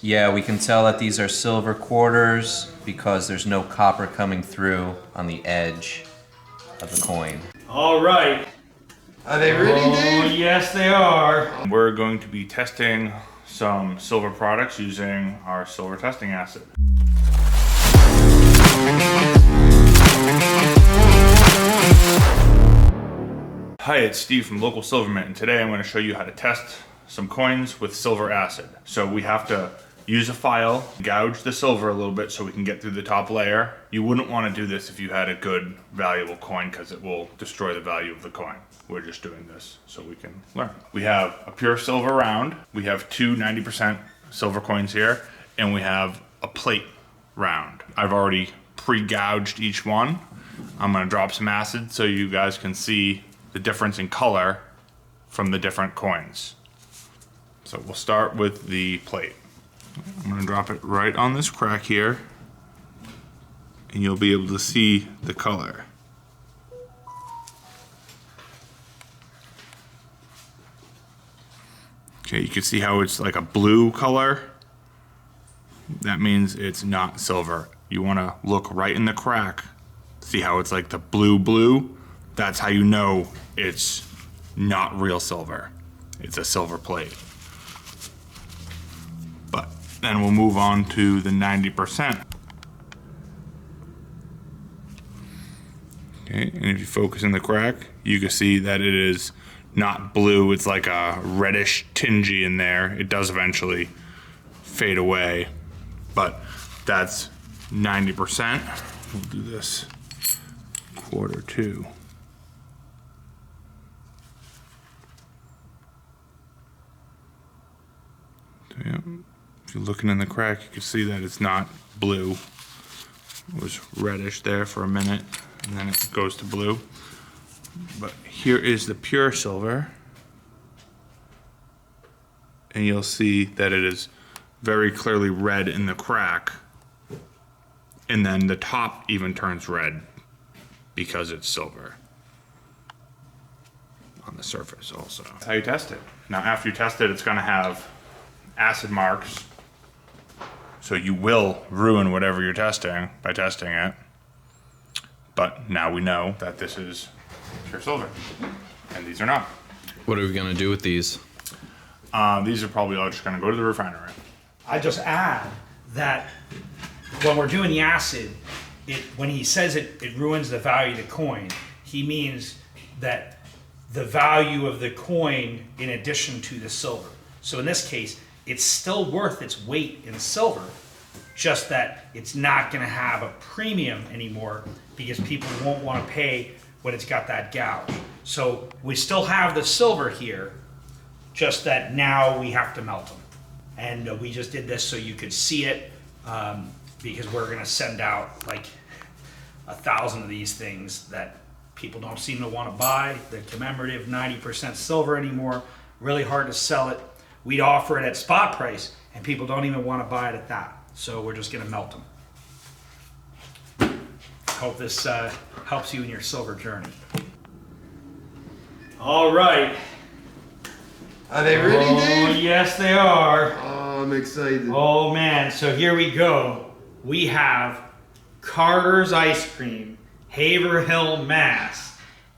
Yeah, we can tell that these are silver quarters because there's no copper coming through on the edge of the coin. All right. Are they really, Oh, Dave? yes, they are. We're going to be testing some silver products using our silver testing acid. Hi, it's Steve from Local Silver Mint, and today I'm going to show you how to test some coins with silver acid. So we have to use a file, gouge the silver a little bit so we can get through the top layer. You wouldn't want to do this if you had a good, valuable coin because it will destroy the value of the coin. We're just doing this so we can learn. We have a pure silver round. We have two 90% silver coins here, and we have a plate round. I've already pre-gouged each one. I'm going to drop some acid so you guys can see the difference in color from the different coins. So we'll start with the plate. I'm going to drop it right on this crack here, and you'll be able to see the color. Okay, you can see how it's like a blue color. That means it's not silver. You want to look right in the crack, see how it's like the blue. That's how you know it's not real silver. It's a silver plate. But then we'll move on to the 90%. Okay, and if you focus in the crack, you can see that it is not blue. It's like a reddish tingy in there. It does eventually fade away, but that's 90%. We'll do this quarter two. Yeah. If you're looking in the crack, you can see that it's not blue. It was reddish there for a minute, and then it goes to blue. But here is the pure silver, and you'll see that it is very clearly red in the crack, and then the top even turns red because it's silver on the surface also. That's how you test it. Now after you test it, it's going to have acid marks, so you will ruin whatever you're testing by testing it. But now we know that this is pure silver, and these are not. What are we gonna do with these? These are probably all just gonna go to the refinery. I just add that when we're doing the acid, when he says it ruins the value of the coin, he means that the value of the coin in addition to the silver. So in this case, it's still worth its weight in silver, just that it's not going to have a premium anymore because people won't want to pay when it's got that gouge. So we still have the silver here, just that now we have to melt them. And we just did this so you could see it, because we're going to send out like 1,000 of these things that people don't seem to want to buy. The commemorative 90% silver anymore, really hard to sell it. We'd offer it at spot price, and people don't even want to buy it at that. So we're just going to melt them. Hope this helps you in your silver journey. All right. Are they really, Oh, Dave? yes, they are. Oh, I'm excited. Oh, man. So here we go. We have Carter's Ice Cream, Haverhill, Mass.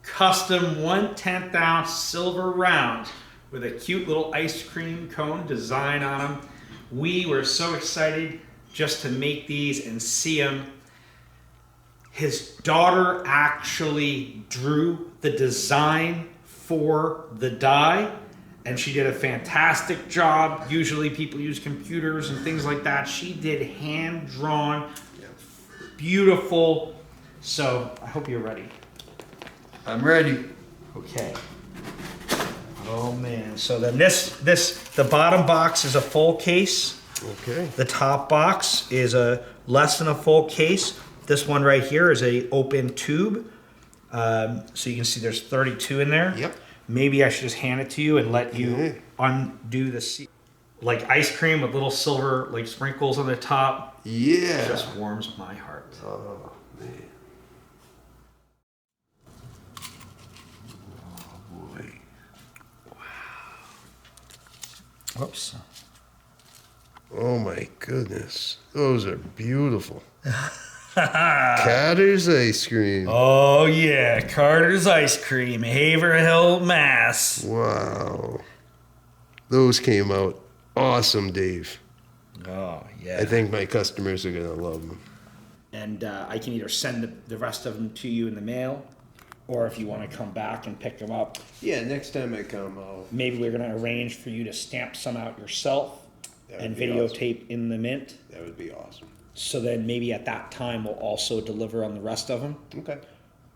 Custom 1/10 ounce silver rounds with a cute little ice cream cone design on them. We were so excited just to make these and see them. His daughter actually drew the design for the die, and she did a fantastic job. Usually people use computers and things like that. She did hand-drawn, beautiful. So I hope you're ready. I'm ready. Okay. Oh man, so then the bottom box is a full case. Okay. The top box is a less than a full case. This one right here is a open tube. So you can see there's 32 in there. Yep. Maybe I should just hand it to you and let you Okay. undo the seal. Like ice cream with little silver like sprinkles on the top. Yeah. Just warms my heart. Oh, man. Oh, boy. Whoops. Oh my goodness. Those are beautiful. Catter's ice cream. Oh yeah, Carter's Ice Cream, Haverhill, Mass. Wow. Those came out awesome, Dave. Oh yeah. I think my customers are going to love them. And I can either send the rest of them to you in the mail, or if you want to come back and pick them up, Yeah, next time I come, maybe we're going to arrange for you to stamp some out yourself That would and be videotape in the mint. that would be awesome. So then maybe at that time we'll also deliver on the rest of them. Okay.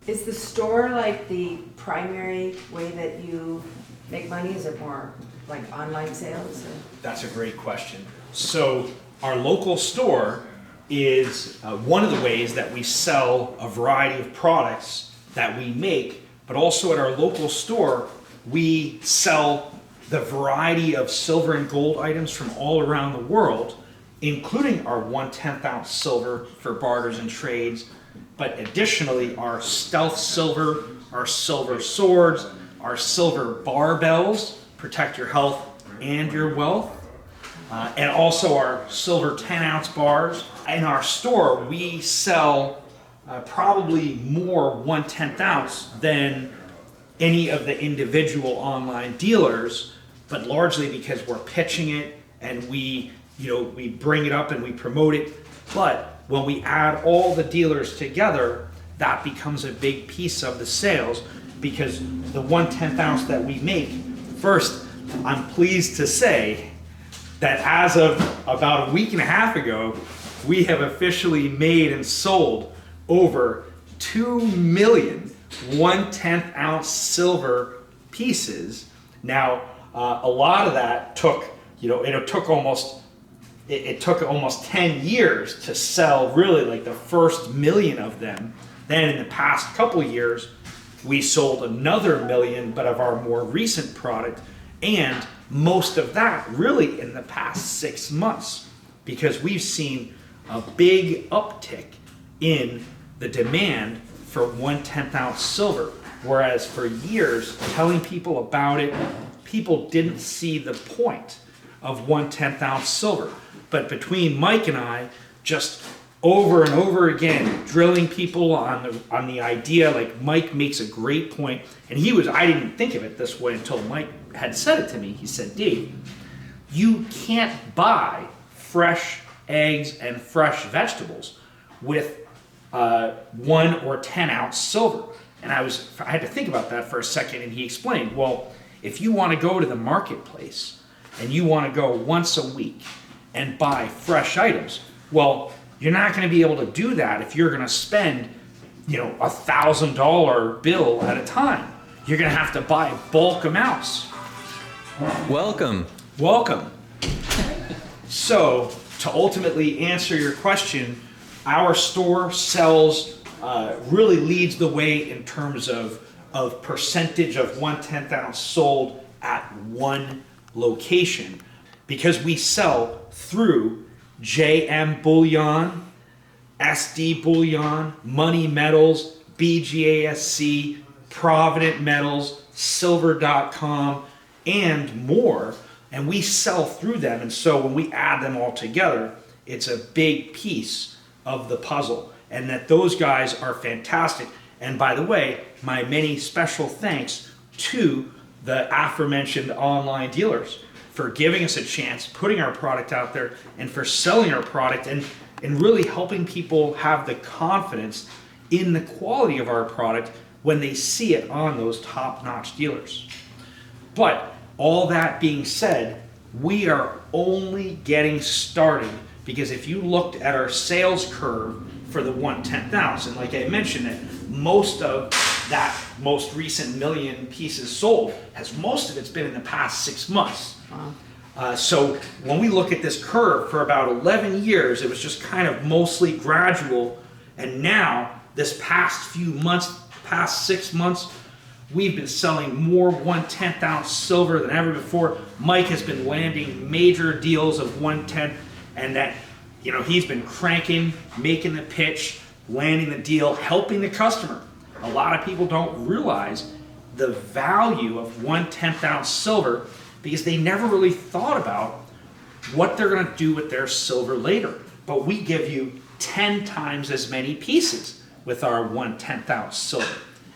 Is the store like the primary way that you make money? Is it more like online sales? Or? That's a great question. So our local store is one of the ways that we sell a variety of products that we make, but also at our local store, we sell the variety of silver and gold items from all around the world, including our 1/10 ounce silver for barters and trades, but additionally our stealth silver, our silver swords, our silver barbells, protect your health and your wealth, and also our silver 10-ounce bars. In our store, we sell probably more 1/10 ounce than any of the individual online dealers, but largely because we're pitching it and we bring it up and we promote it. But when we add all the dealers together, that becomes a big piece of the sales, because the 1/10 ounce that we make, first, I'm pleased to say that as of about a week and a half ago, we have officially made and sold over 2 million 1/10 ounce silver pieces. Now, a lot of that took, it took almost 10 years to sell really like the first million of them. Then in the past couple years, we sold another million, but of our more recent product, and most of that really in the past 6 months, because we've seen a big uptick in the demand for 1/10 ounce silver. Whereas for years, telling people about it, people didn't see the point of 1/10 ounce silver. But between Mike and I, just over and over again, drilling people on the idea, like Mike makes a great point, and I didn't think of it this way until Mike had said it to me. He said, Dave, you can't buy fresh eggs and fresh vegetables with 1 or 10 ounce silver. And I had to think about that for a second, and he explained, well, if you want to go to the marketplace and you want to go once a week and buy fresh items, well, you're not going to be able to do that if you're going to spend, $1,000 bill at a time. You're going to have to buy bulk amounts. Welcome. Welcome. So, to ultimately answer your question, our store really leads the way in terms of percentage of 1/10 ounce sold at one location, because we sell through JM Bullion, SD Bullion, Money Metals, BGASC, Provident Metals, Silver.com, and more. And we sell through them. And so when we add them all together, it's a big piece of the puzzle. And that those guys are fantastic. And by the way, my many special thanks to the aforementioned online dealers for giving us a chance, putting our product out there, and for selling our product, and really helping people have the confidence in the quality of our product when they see it on those top-notch dealers. But all that being said, we are only getting started, because if you looked at our sales curve for the 1/10 ounce, and like I mentioned, that most of that most recent million pieces sold, most of it's been in the past 6 months. So when we look at this curve for about 11 years, it was just kind of mostly gradual, and now this past few months, past 6 months, we've been selling more 1/10 ounce silver than ever before. Mike has been landing major deals of 1/10, and that, he's been cranking, making the pitch, landing the deal, helping the customer. A lot of people don't realize the value of 1/10 ounce silver, because they never really thought about what they're going to do with their silver later. But we give you 10 times as many pieces with our 1/10 ounce silver.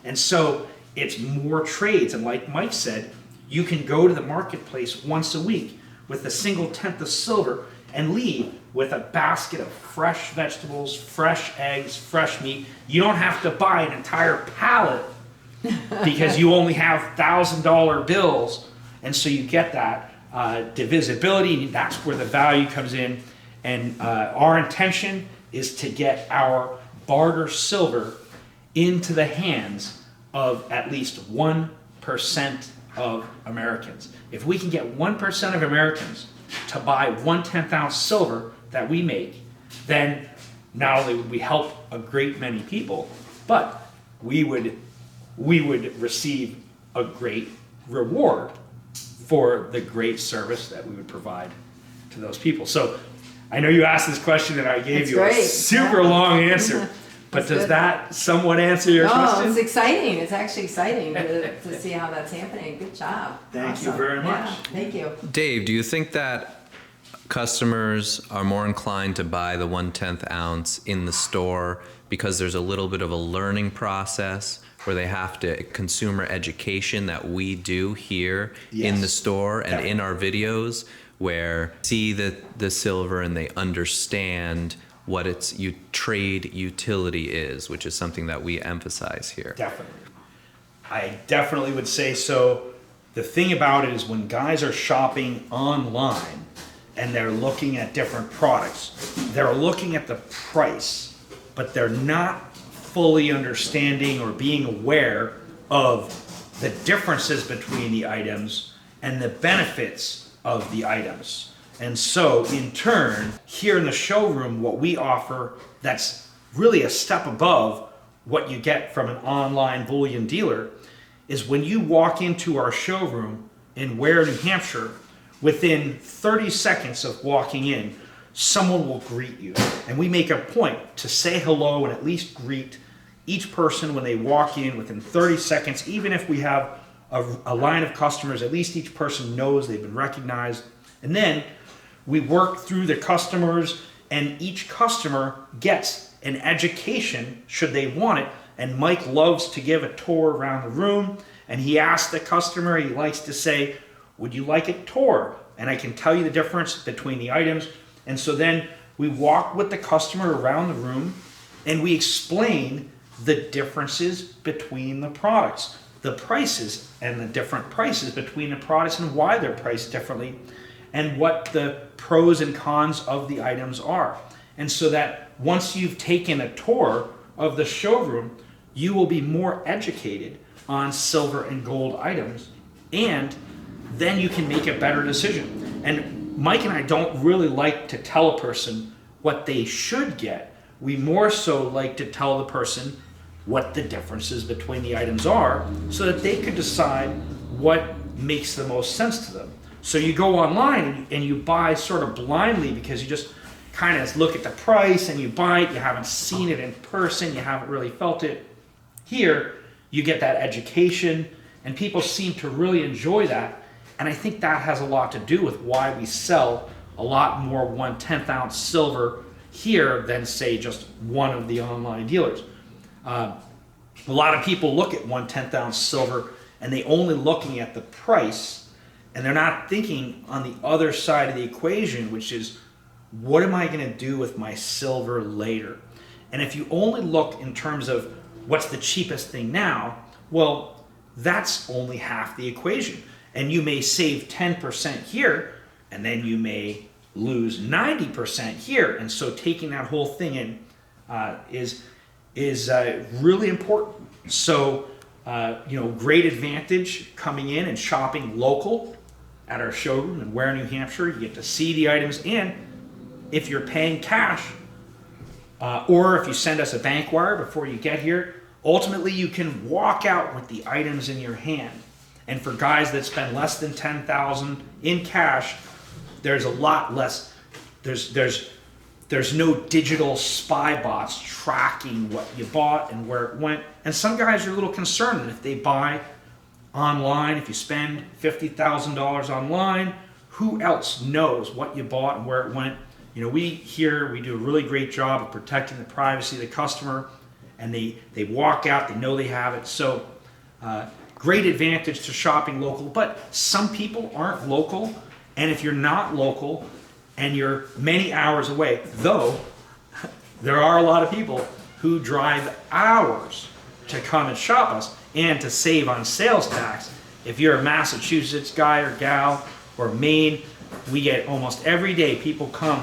And so it's more trades. And like Mike said, you can go to the marketplace once a week with a single tenth of silver and leave with a basket of fresh vegetables, fresh eggs, fresh meat. You don't have to buy an entire pallet because you only have $1,000 bills. And so you get that divisibility, and that's where the value comes in. And our intention is to get our barter silver into the hands of at least 1% of Americans. If we can get 1% of Americans to buy 1/10 ounce silver that we make, then not only would we help a great many people, but we would receive a great reward for the great service that we would provide to those people. So I know you asked this question and I gave It's you a great. super Yeah. long answer, but That's does good. that somewhat answer your No, question? it's exciting. It's actually exciting to see how that's happening. Good job. Thank you Awesome. very much. Yeah, thank you. Dave, do you think that customers are more inclined to buy the 1/10 ounce in the store because there's a little bit of a learning process where they have to consumer education that we do here in Yes. the store and in our videos, where see the silver and they understand what its trade utility is, which is something that we emphasize here. Definitely. I definitely would say so. The thing about it is when guys are shopping online and they're looking at different products, they're looking at the price, but they're not fully understanding or being aware of the differences between the items and the benefits of the items. And so, in turn, here in the showroom, what we offer that's really a step above what you get from an online bullion dealer is when you walk into our showroom in Ware, New Hampshire, within 30 seconds of walking in, someone will greet you. And we make a point to say hello and at least greet each person when they walk in within 30 seconds. Even if we have a line of customers, at least each person knows they've been recognized. And then we work through the customers, and each customer gets an education should they want it. And Mike loves to give a tour around the room, and he asks the customer, he likes to say, would you like a tour? And I can tell you the difference between the items. And so then we walk with the customer around the room and we explain the differences between the products, the prices and the different prices between the products and why they're priced differently, and what the pros and cons of the items are. And so that once you've taken a tour of the showroom, you will be more educated on silver and gold items, and then you can make a better decision. And Mike and I don't really like to tell a person what they should get. We more so like to tell the person what the differences between the items are so that they could decide what makes the most sense to them. So you go online and you buy sort of blindly because you just kind of look at the price and you buy it, you haven't seen it in person, you haven't really felt it. Here, you get that education, and people seem to really enjoy that. And I think that has a lot to do with why we sell a lot more 1/10 ounce silver here than, say, just one of the online dealers. A lot of people look at 1/10 ounce silver and they only looking at the price, and they're not thinking on the other side of the equation, which is, what am I going to do with my silver later? And if you only look in terms of what's the cheapest thing now, well, that's only half the equation. And you may save 10% here, and then you may lose 90% here. And so taking that whole thing in is really important. So, great advantage coming in and shopping local at our showroom in Ware, New Hampshire. You get to see the items, and if you're paying cash, or if you send us a bank wire before you get here, ultimately you can walk out with the items in your hand. And for guys that spend less than $10,000 in cash, there's a lot less. There's no digital spy bots tracking what you bought and where it went. And some guys are a little concerned that if they buy online, if you spend $50,000 online, who else knows what you bought and where it went? You know, we do a really great job of protecting the privacy of the customer, and they walk out, they know they have it. So great advantage to shopping local, but some people aren't local, and if you're not local and you're many hours away, though there are a lot of people who drive hours to come and shop us and to save on sales tax. If you're a Massachusetts guy or gal or Maine, we get almost every day people come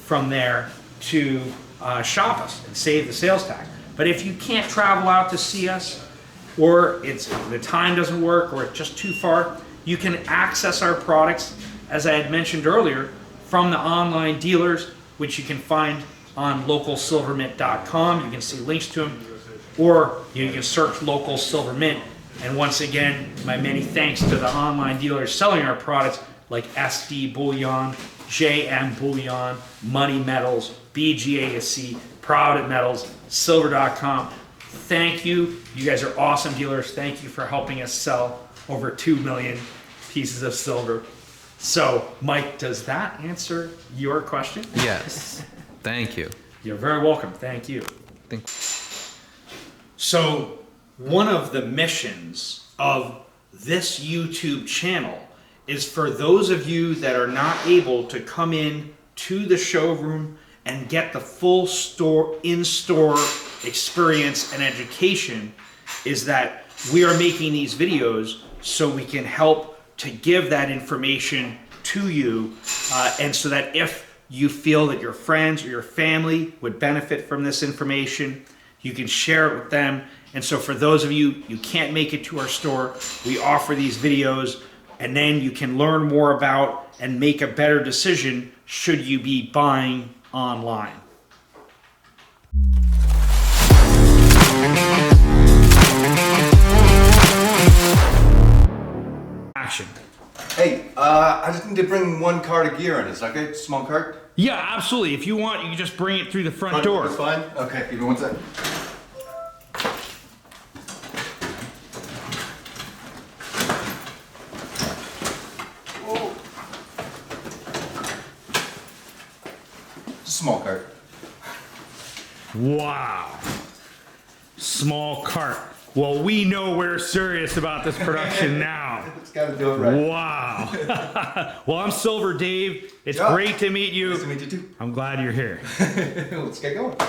from there to shop us and save the sales tax. But if you can't travel out to see us, or the time doesn't work, or it's just too far, you can access our products, as I had mentioned earlier, from the online dealers, which you can find on localsilvermint.com. You can see links to them, or you can search Local Silver Mint. And once again, my many thanks to the online dealers selling our products like SD Bullion, JM Bullion, Money Metals, BGASC, Provident Metals, Silver.com. Thank you. You guys are awesome dealers. Thank you for helping us sell over 2 million pieces of silver. So, Mike, does that answer your question? Yes. Thank you. You're very welcome. Thank you. Think- So, one of the missions of this YouTube channel is for those of you that are not able to come in to the showroom and get the full in-store experience and education, is that we are making these videos so we can help to give that information to you, and so that if you feel that your friends or your family would benefit from this information, you can share it with them. And so for those of you can't make it to our store, we offer these videos, and then you can learn more about and make a better decision should you be buying online. Action. Hey, I just need to bring one cart of gear in. Is that okay? Small cart? Yeah, absolutely. If you want, you can just bring it through the front door. That's fine? Okay, give me 1 second. It's a small cart. Wow. Small cart. Well, we know we're serious about this production now. It's got to do it right. Wow. Well, I'm Silver Dave. It's Yeah. great to meet you. Nice to meet you too. I'm glad you're here. Let's get going.